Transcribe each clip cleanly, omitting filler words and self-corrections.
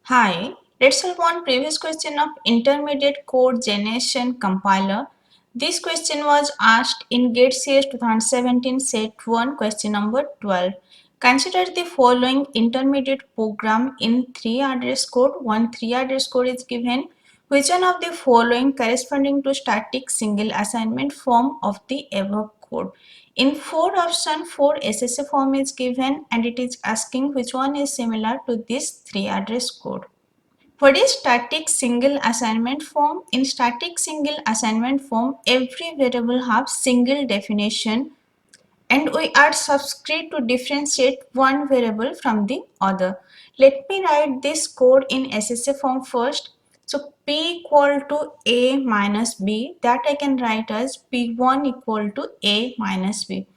Hi, let's solve one previous question of intermediate code generation compiler. This question was asked in GATE CS 2017 set 1 question number 12. Consider the following intermediate program in 3 address code. One 3 address code is given. Which one of the following corresponding to static single assignment form of the above code? In 4 option 4 SSA form is given and it is asking which one is similar to this 3 address code. What is static single assignment form? In static single assignment form, every variable has single definition and we add subscript to differentiate one variable from the other. Let me write this code in SSA form first. So P equal to A minus B, that I can write as P1 equal to A minus B.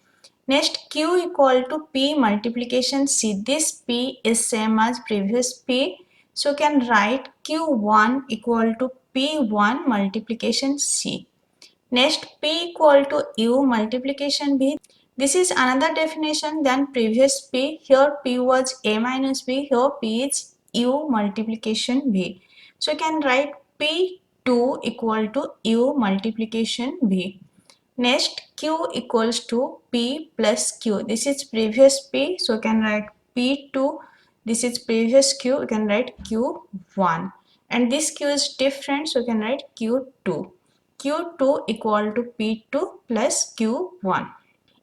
Next, Q equal to P multiplication C. This P is same as previous P. So can write Q1 equal to P1 multiplication C. Next, P equal to U multiplication B. This is another definition than previous P. Here P was A minus B. Here P is U multiplication B. So can write P2 equal to U multiplication B. Next, Q equals to P plus Q. This is previous P, so you can write P2. This is previous Q, you can write Q1. And this Q is different, so you can write Q2. Q2 equal to P2 plus Q1.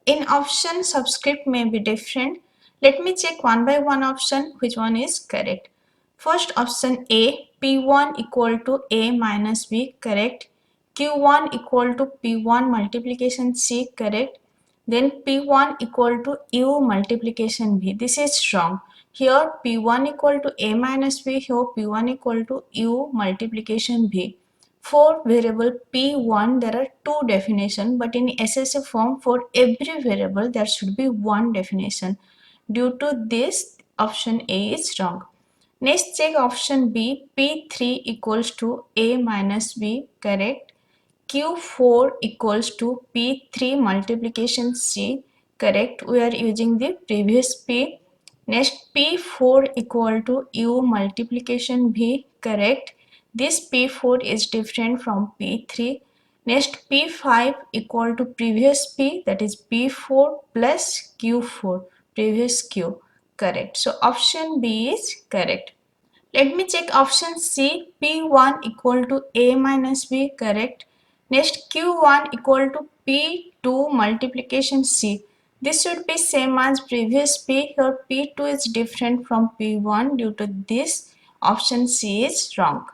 In option, subscript may be different. Let me check one by one option which one is correct. First option A, P1 equal to A minus B, correct. Q1 equal to P1 multiplication C, correct. Then P1 equal to U multiplication B. This is wrong. Here P1 equal to A minus B, here P1 equal to U multiplication B. For variable P1 there are two definitions, but in SSA form for every variable there should be one definition. Due to this, option A is wrong. Next, check option B, P3 equals to A minus B, correct. Q4 equals to P3 multiplication C, correct. We are using the previous P. Next, P4 equal to U multiplication B, correct. This P4 is different from P3. Next, P5 equal to previous P, that is P4 plus Q4, previous Q, correct. So option B is correct. Let me check option C, P1 equal to A minus B, correct. Next, Q1 equal to P2 multiplication C. This should be same as previous P. Here P2 is different from P1. Due to this, option C is wrong.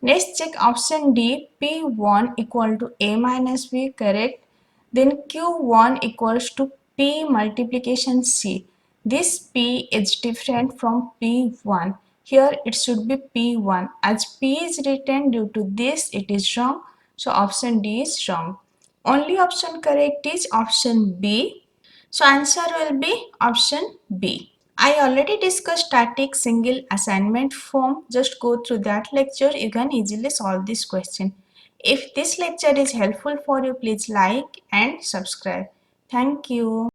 Next, check option D, P1 equal to A minus B, correct. Then Q1 equals to P multiplication C. This P is different from P1. Here it should be P1. As P is written, due to this it is wrong. So option D is wrong. Only option correct is option B. So answer will be option B. I already discussed static single assignment form. Just go through that lecture. You can easily solve this question. If this lecture is helpful for you, please like and subscribe. Thank you.